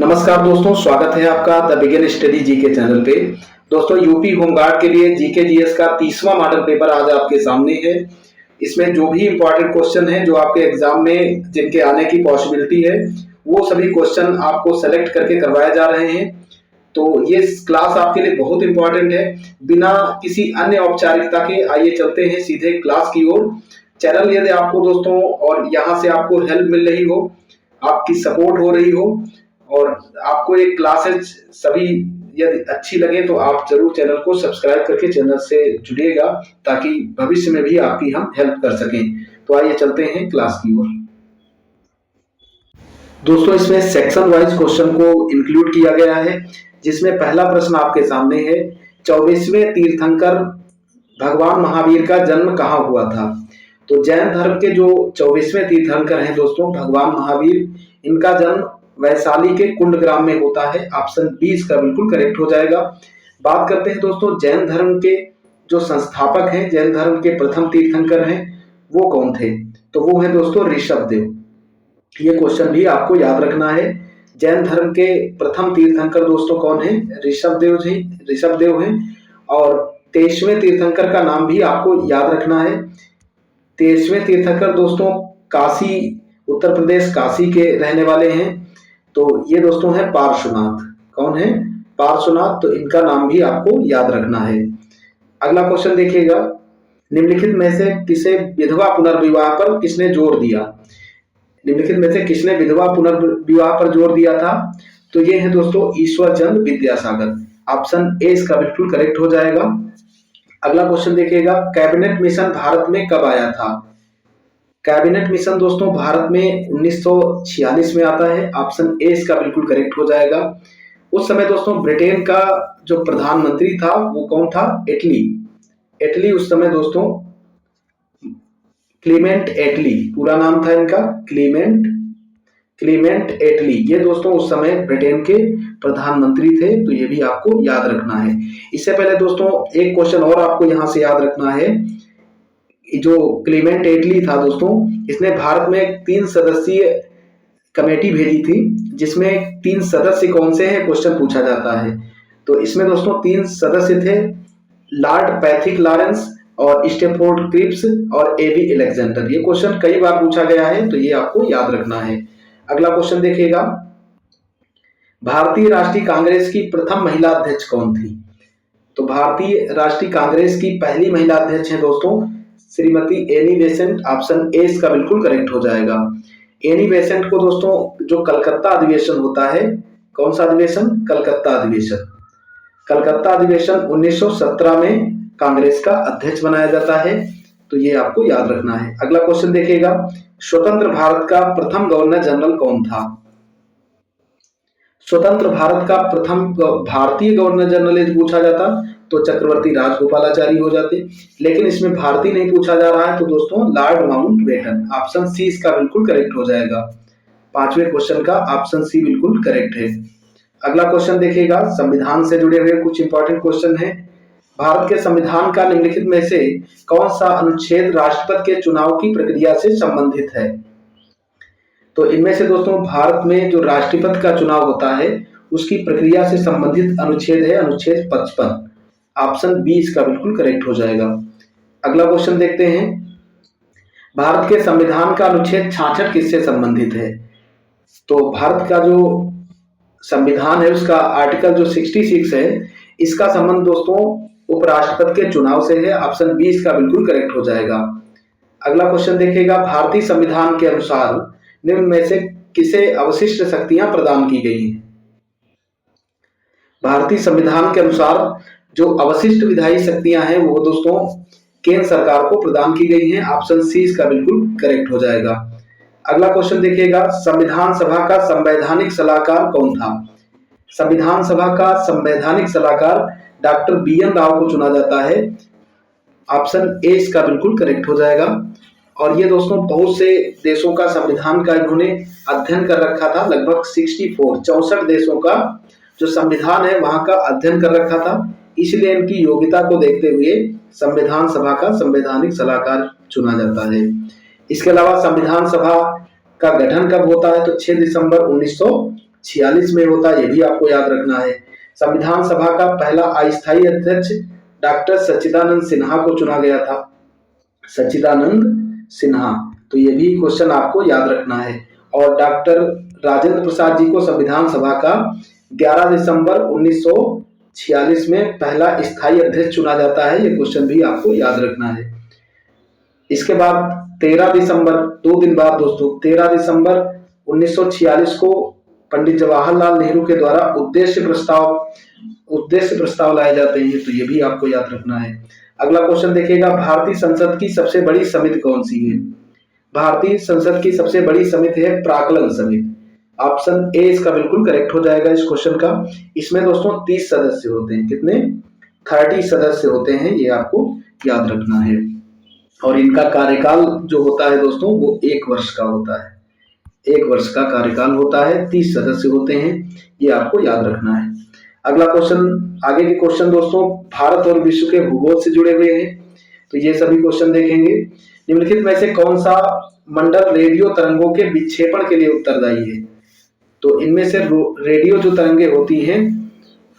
नमस्कार दोस्तों, स्वागत है आपका the begin study GK channel पे। दोस्तों, यूपी होमगार्ड के लिए जीके जीएस का 30वां मॉडल पेपर आज आपके सामने है। इसमें जो भी इंपॉर्टेंट क्वेश्चन है जो आपके एग्जाम में जिनके आने की पॉसिबिलिटी है, वो सभी क्वेश्चन आपको सेलेक्ट करके करवाए जा रहे हैं। तो ये क्लास आपके लिए बहुत इंपॉर्टेंट है। बिना किसी अन्य औपचारिकता के आइए चलते हैं सीधे क्लास की ओर। चैनल यदि आपको दोस्तों और यहाँ से आपको हेल्प मिल रही हो, आपकी सपोर्ट हो रही हो और आपको ये क्लासेज सभी यदि अच्छी लगे तो आप जरूर चैनल को सब्सक्राइब करके चैनल से जुड़िएगा, ताकि भविष्य में भी आपकी हम हेल्प कर सकें। तो आइए चलते हैं क्लास की ओर। दोस्तों, इसमें सेक्शन वाइज क्वेश्चन को इंक्लूड किया गया है, जिसमें पहला प्रश्न आपके सामने है, 24वें तीर्थंकर भगवान महावीर का जन्म कहाँ हुआ था। तो जैन धर्म के जो 24वें तीर्थंकर हैं दोस्तों भगवान महावीर, इनका जन्म वैशाली के कुंडग्राम में होता है। ऑप्शन बी इसका बिल्कुल करेक्ट हो जाएगा। बात करते हैं दोस्तों जैन धर्म के जो संस्थापक हैं, जैन धर्म के प्रथम तीर्थंकर हैं, वो कौन थे। तो वो है दोस्तों ऋषभ देव। ये क्वेश्चन भी आपको याद रखना है। जैन धर्म के प्रथम तीर्थंकर दोस्तों कौन है, ऋषभ देव हैं। और 23वें तीर्थंकर का नाम भी आपको याद रखना है। 23वें तीर्थंकर दोस्तों काशी, उत्तर प्रदेश काशी के रहने वाले हैं। तो ये दोस्तों है पार्श्वनाथ। कौन है, पार्श्वनाथ। तो इनका नाम भी आपको याद रखना है। अगला क्वेश्चन देखिएगा, निम्नलिखित में से किसे विधवा पुनर्विवाह पर किसने जोर दिया। निम्नलिखित में से किसने विधवा पुनर्विवाह पर जोर दिया था। तो ये है दोस्तों ईश्वर चंद्र विद्यासागर। ऑप्शन ए इसका बिल्कुल करेक्ट हो जाएगा। अगला क्वेश्चन देखिएगा, कैबिनेट मिशन भारत में कब आया था। कैबिनेट मिशन दोस्तों भारत में 1946 में आता है। ऑप्शन ए इसका बिल्कुल करेक्ट हो जाएगा। उस समय दोस्तों ब्रिटेन का जो प्रधानमंत्री था वो कौन था, एटली उस समय दोस्तों क्लीमेंट एटली, पूरा नाम था इनका क्लीमेंट एटली। ये दोस्तों उस समय ब्रिटेन के प्रधानमंत्री थे। तो ये भी आपको याद रखना है। इससे पहले दोस्तों एक क्वेश्चन और आपको यहाँ से याद रखना है। जो क्लीमेंट एटली था दोस्तों, इसने भारत में 3 सदस्यीय कमेटी भेजी थी, जिसमें 3 सदस्य कौन से हैं क्वेश्चन पूछा जाता है। तो इसमें दोस्तों 3 सदस्य थे, लॉर्ड पैथिक लॉरेंस और स्टेफोर्ड क्रिप्स और एबी अलेक्जेंडर। ये क्वेश्चन कई बार पूछा गया है, तो ये आपको याद रखना है। अगला क्वेश्चन देखिएगा, भारतीय राष्ट्रीय कांग्रेस की प्रथम महिला अध्यक्ष कौन थी। तो भारतीय राष्ट्रीय कांग्रेस की पहली महिला अध्यक्ष है दोस्तों Shrimati Annie Besant. Option A इसका बिल्कुल करेक्ट हो जाएगा। एनी बेसेंट को दोस्तों जो कलकत्ता अधिवेशन होता है, कौन सा अधिवेशन, कलकत्ता अधिवेशन 1917 में कांग्रेस का अध्यक्ष बनाया जाता है। तो ये आपको याद रखना है। अगला क्वेश्चन देखिएगा, स्वतंत्र भारत का प्रथम गवर्नर जनरल कौन था। स्वतंत्र भारत का प्रथम भारतीय गवर्नर जनरल यदि पूछा जाता तो चक्रवर्ती राजगोपालाचारी हो जाते, लेकिन इसमें भारतीय नहीं पूछा जा रहा है। तो दोस्तों लॉर्ड माउंटबेटन। ऑप्शन सी इसका बिल्कुल करेक्ट हो जाएगा। 5वें क्वेश्चन का ऑप्शन सी बिल्कुल करेक्ट है। अगला क्वेश्चन देखिएगा, संविधान से जुड़े हुए कुछ इंपॉर्टेंट क्वेश्चन है। भारत के संविधान का निम्नलिखित में से कौन सा अनुच्छेद राष्ट्रपति के चुनाव की प्रक्रिया से संबंधित है। तो इनमें से दोस्तों भारत में जो राष्ट्रपति का चुनाव होता है उसकी प्रक्रिया से संबंधित अनुच्छेद है अनुच्छेद 55। ऑप्शन बी इसका बिल्कुल करेक्ट हो जाएगा। अगला क्वेश्चन देखते हैं, भारत के संविधान का अनुच्छेद 66 किससे संबंधित है। तो भारत का जो संविधान है उसका आर्टिकल जो 66 है, इसका संबंध दोस्तों उपराष्ट्रपति के चुनाव से है। ऑप्शन बी इसका बिल्कुल करेक्ट हो जाएगा। अगला क्वेश्चन देखिएगा, भारतीय संविधान के अनुसार निम्न में से किसे अवशिष्ट शक्तियां प्रदान की गई हैं। भारतीय संविधान के अनुसार जो अवशिष्ट विधायी शक्तियां हैं वो दोस्तों केंद्र सरकार को प्रदान की गई हैं। ऑप्शन सी इसका बिल्कुल करेक्ट हो जाएगा। अगला क्वेश्चन देखिएगा, संविधान सभा का संवैधानिक सलाहकार कौन था। संविधान सभा का संवैधानिक सलाहकार डॉक्टर BN राव को चुना जाता है। ऑप्शन ए इसका बिल्कुल करेक्ट हो जाएगा। और ये दोस्तों बहुत से देशों का संविधान का इन्होंने अध्ययन कर रखा था। लगभग 64 देशों का जो संविधान है वहां का अध्ययन कर रखा था, इसलिए इनकी योग्यता को देखते हुए संविधान सभा का संवैधानिक सलाहकार चुना जाता है। इसके अलावा संविधान सभा का गठन कब होता है, तो 6 दिसंबर 46 में होता है, ये भी आपको याद रखना है। संविधान सभा का पहला अस्थायी अध्यक्ष डॉक्टर सच्चिदानंद सिन्हा को चुना गया था, सच्चिदानंद सिन्हा। तो ये भी क्वेश्चन आपको याद रखना है। और डॉक्टर राजेंद्र प्रसाद जी को संविधान सभा का 11 दिसंबर 1946 में पहला स्थायी अध्यक्ष चुना जाता है, ये क्वेश्चन भी आपको याद रखना है। इसके बाद 13 दिसंबर, 2 दिन बाद दोस्तों, 13 दिसंबर 1946 को पंडित जवाहरलाल नेहरू के द्वारा उद्देश्य प्रस्ताव लाए जाते हैं, तो ये भी आपको याद रखना है। अगला क्वेश्चन देखिएगा, भारतीय संसद की सबसे बड़ी समिति कौन सी है? भारतीय संसद की सबसे बड़ी समिति है प्राक्कलन समिति। ऑप्शन ए इसका बिल्कुल करेक्ट हो जाएगा इस क्वेश्चन का। इसमें दोस्तों 30 सदस्य होते हैं, कितने? 30 सदस्य होते हैं, ये आपको याद रखना है। और इनका कार्यकाल जो होता है दोस्तों वो 1 वर्ष का होता है, 1 वर्ष का कार्यकाल होता है, 30 सदस्य होते हैं, ये आपको याद रखना है। अगला क्वेश्चन, आगे के क्वेश्चन दोस्तों भारत और विश्व के भूगोल से जुड़े हुए हैं, तो ये सभी क्वेश्चन देखेंगे। निम्नलिखित में से कौन सा मंडल रेडियो तरंगों के विक्षेपण के लिए उत्तरदायी है? तो इनमें से रेडियो जो तरंगे होती हैं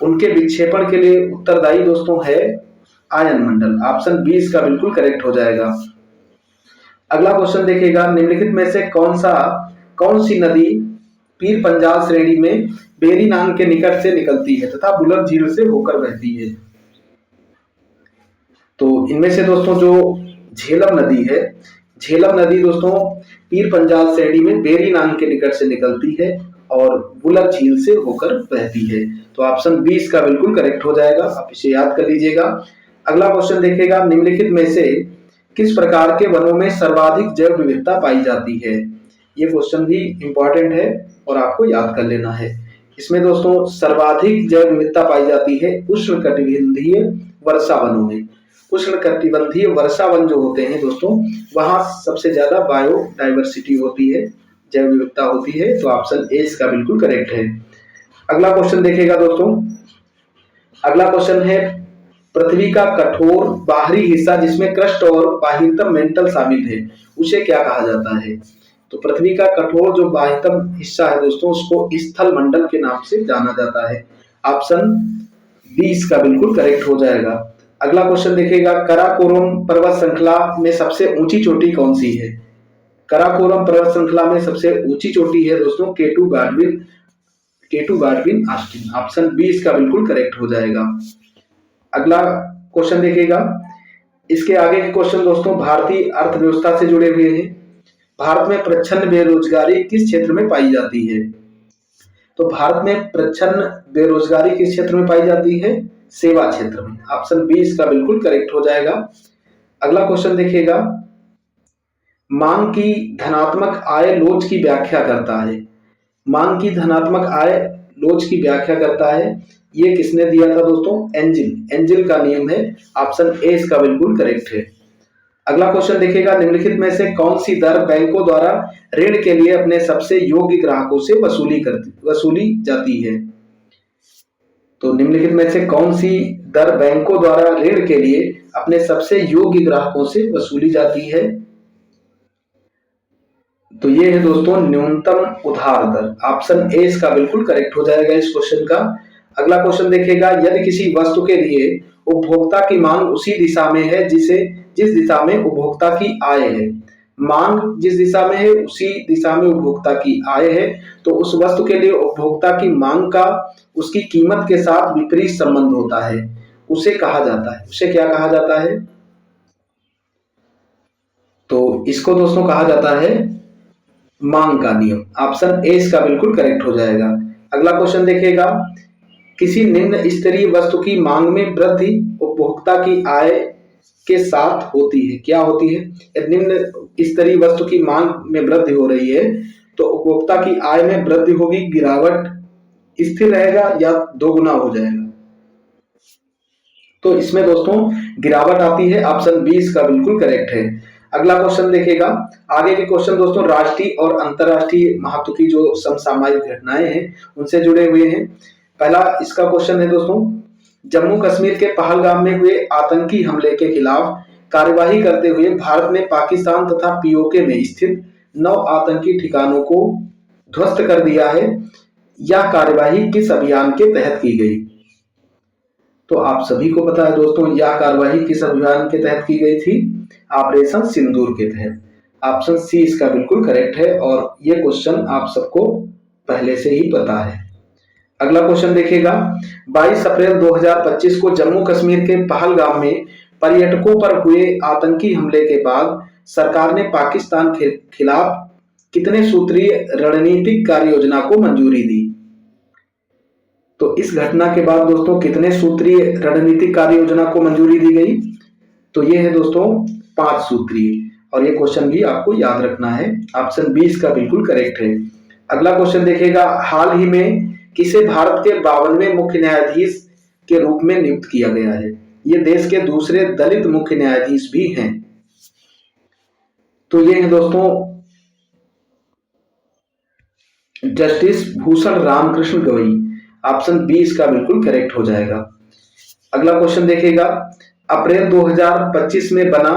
उनके विक्षेपण के लिए उत्तरदायी दोस्तों है आयन मंडल। ऑप्शन बी इसका बिल्कुल करेक्ट हो जाएगा। अगला क्वेश्चन देखिएगा, निम्नलिखित में से कौन सी नदी पीर पंजाल श्रेणी में बेरी नांग के निकट से निकलती है तथा बुलर झील से होकर बहती है? तो इनमें से दोस्तों जो झेलम नदी है, झेलम नदी दोस्तों पीर पंजाल श्रेणी में बेरी नांग के निकट से निकलती है और बुलर झील से होकर बहती है। तो ऑप्शन बी इसका बिल्कुल करेक्ट हो जाएगा, आप इसे याद कर लीजिएगा। अगला क्वेश्चन देखिएगा, निम्नलिखित में से किस प्रकार के वनों में सर्वाधिक जैव विविधता पाई जाती है? ये क्वेश्चन भी इंपॉर्टेंट है और आपको याद कर लेना है। इसमें दोस्तों सर्वाधिक जैव विविधता पाई जाती है उष्णकटिबंधीय वर्षा वनों में। उष्णकटिबंधीय वर्षा वन जो होते हैं दोस्तों, वहां सबसे ज्यादा बायोडाइवर्सिटी होती है, जैव विविधता होती है। तो ऑप्शन ए इसका बिल्कुल करेक्ट है। अगला क्वेश्चन देखिएगा दोस्तों, अगला क्वेश्चन है पृथ्वी का कठोर बाहरी हिस्सा जिसमें क्रस्ट और बाह्यतम मेंटल शामिल है, उसे क्या कहा जाता है? तो पृथ्वी का कठोर जो बाह्यतम हिस्सा है दोस्तों, उसको स्थल मंडल के नाम से जाना जाता है। ऑप्शन बी इसका बिल्कुल करेक्ट हो जाएगा। अगला क्वेश्चन देखिएगा, कराकोरम पर्वत श्रृंखला में सबसे ऊंची चोटी कौन सी है? कराकोरम पर्वत श्रृंखला में सबसे ऊंची चोटी है दोस्तों केटू गाडविन ऑस्टिन। ऑप्शन बी इसका बिल्कुल करेक्ट हो जाएगा। अगला क्वेश्चन देखिएगा, इसके आगे के क्वेश्चन दोस्तों भारतीय अर्थव्यवस्था से जुड़े हुए हैं। भारत में प्रच्छन्न बेरोजगारी किस क्षेत्र में पाई जाती है? तो भारत में प्रच्छन्न बेरोजगारी किस क्षेत्र में पाई जाती है? सेवा क्षेत्र में। ऑप्शन बी इसका बिल्कुल करेक्ट हो जाएगा। अगला क्वेश्चन देखिएगा, मांग की धनात्मक आय लोच की व्याख्या करता है। मांग की धनात्मक आय लोच की व्याख्या करता है, ये किसने दिया था दोस्तों? एंजिल का नियम है। ऑप्शन ए इसका बिल्कुल करेक्ट है। अगला क्वेश्चन देखिएगा, निम्नलिखित में से कौन सी दर बैंकों द्वारा ऋण के लिए अपने सबसे योग्य ग्राहकों से वसूली जाती है? तो निम्नलिखित में से कौन सी दर बैंकों द्वारा ऋण के लिए अपने सबसे योग्य ग्राहकों से वसूली जाती है? तो ये है दोस्तों न्यूनतम उधार दर। ऑप्शन ए इसका बिल्कुल करेक्ट हो जाएगा इस क्वेश्चन का। अगला क्वेश्चन देखिएगा, यदि किसी वस्तु के लिए उपभोक्ता की मांग उसी दिशा में है जिस दिशा में उपभोक्ता की आय है, मांग जिस दिशा में है उसी दिशा में उपभोक्ता की आय है, तो उस वस्तु के लिए उपभोक्ता की मांग का उसकी कीमत के साथ विपरीत संबंध होता है, उसे कहा जाता है, उसे क्या कहा जाता है? तो इसको दोस्तों कहा जाता है मांग का नियम। ऑप्शन ए इसका बिल्कुल करेक्ट हो जाएगा। अगला क्वेश्चन देखिएगा, किसी निम्न स्तरीय वस्तु की मांग में वृद्धि उपभोक्ता की आय के साथ होती है, क्या होती है? यदि निम्न स्तरीय वस्तु की मांग में वृद्धि हो रही है तो उपभोक्ता की आय में वृद्धि होगी, गिरावट, स्थिर रहेगा या दोगुना हो जाएगा? तो इसमें दोस्तों गिरावट आती है। ऑप्शन बी इसका बिल्कुल करेक्ट है। अगला क्वेश्चन देखिएगा, आगे के क्वेश्चन दोस्तों राष्ट्रीय और अंतरराष्ट्रीय महत्व की जो समसामयिक घटनाएं हैं उनसे जुड़े हुए हैं। पहला इसका क्वेश्चन है दोस्तों, जम्मू कश्मीर के पहलगाम में हुए आतंकी हमले के खिलाफ कार्यवाही करते हुए भारत ने पाकिस्तान तथा पीओके में स्थित 9 आतंकी ठिकानों को ध्वस्त कर दिया है। यह कार्यवाही किस अभियान के तहत की गई? तो आप सभी को पता है दोस्तों, यह कार्यवाही किस अभियान के तहत की गई थी? ऑपरेशन सिंदूर के तहत। ऑप्शन सी इसका बिल्कुल करेक्ट है और ये क्वेश्चन आप सबको पहले से ही पता है। अगला क्वेश्चन देखिएगा, 22 अप्रैल 2025 को जम्मू कश्मीर के पहलगाम में पर्यटकों पर हुए आतंकी हमले के बाद सरकार ने पाकिस्तान के खिलाफ कितने सूत्रीय रणनीतिक कार्य योजना को मंजूरी दी? तो इस घटना के बाद दोस्तों कितने सूत्रीय रणनीतिक कार्य योजना को मंजूरी दी गई? तो ये है दोस्तों 5 सूत्रीय, और ये क्वेश्चन भी आपको याद रखना है। ऑप्शन बी इसका बिल्कुल करेक्ट है। अगला क्वेश्चन देखिएगा, हाल ही में किसे भारत के 52वें मुख्य न्यायाधीश के रूप में नियुक्त किया गया है? ये देश के दूसरे दलित मुख्य न्यायाधीश भी हैं। तो ये है दोस्तों justice Bhushan Ramakrishna Gavai. Option B इसका बिल्कुल करेक्ट हो जाएगा। अगला क्वेश्चन देखिएगा, अप्रैल 2025 में बना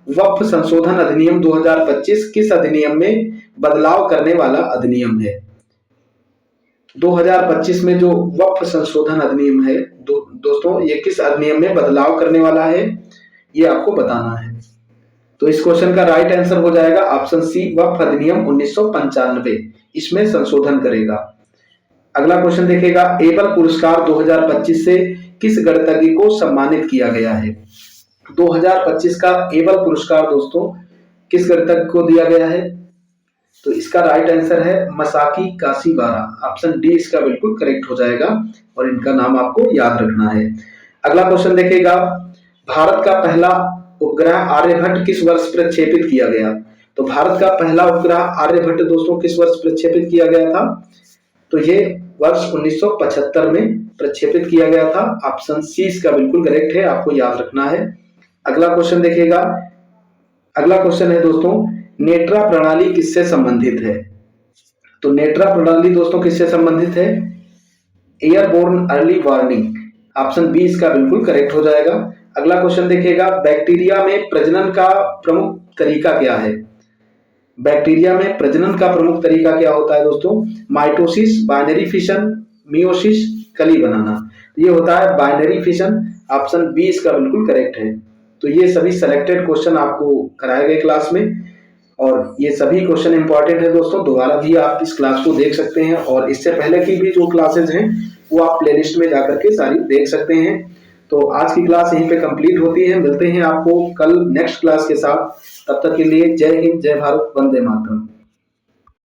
वक्फ संशोधन अधिनियम 2025 किस अधिनियम में बदलाव करने वाला अधिनियम है? 2025 में जो वक्फ संशोधन अधिनियम है दोस्तों, ये किस अधिनियम में बदलाव करने वाला है, ये आपको बताना है। तो इस क्वेश्चन का राइट आंसर हो जाएगा ऑप्शन सी, वक्फ अधिनियम 1995, इसमें संशोधन करेगा। अगला क्वेश्चन देखिएगा, एबल पुरस्कार 2025 से किस गणितज्ञ को सम्मानित किया गया है? 2025 का एबल पुरस्कार दोस्तों किस गणितज्ञ को दिया गया है? तो इसका राइट आंसर है मसाकी काशीवारा। ऑप्शन डी इसका बिल्कुल करेक्ट हो जाएगा और इनका नाम आपको याद रखना है। अगला क्वेश्चन देखिएगा, भारत का पहला उपग्रह आर्यभट्ट किस वर्ष प्रक्षेपित किया गया? तो भारत का पहला उपग्रह आर्यभट्ट दोस्तों किस वर्ष प्रक्षेपित किया गया था? तो ये वर्ष 1975 में प्रक्षेपित किया गया था। ऑप्शन सी इसका बिल्कुल करेक्ट है, आपको याद रखना है। अगला क्वेश्चन देखिएगा, अगला क्वेश्चन है दोस्तों, नेत्रा प्रणाली किससे संबंधित है? तो नेत्रा प्रणाली दोस्तों किससे संबंधित है? Airborne early warning. Option B इसका बिल्कुल करेक्ट हो जाएगा। अगला क्वेश्चन देखिएगा, बैक्टीरिया में प्रजनन का प्रमुख तरीका क्या है? बैक्टीरिया में प्रजनन का प्रमुख तरीका क्या होता है दोस्तों? माइटोसिस, बाइनरी फिशन, मियोसिस, कली बनाना। ये होता है बाइनरी फिशन। ऑप्शन बी इसका बिल्कुल करेक्ट है। तो ये सभी सेलेक्टेड क्वेश्चन आपको कराए गए क्लास में, और ये सभी क्वेश्चन इंपॉर्टेंट है दोस्तों। दोबारा भी आप इस क्लास को देख सकते हैं, और इससे पहले की भी जो क्लासेस हैं वो आप प्लेलिस्ट में जाकर के सारी देख सकते हैं। तो आज की क्लास यहीं पे कंप्लीट होती है। मिलते हैं आपको कल नेक्स्ट क्लास के साथ। तब तक के लिए जय हिंद, जय भारत, वंदे मातरम।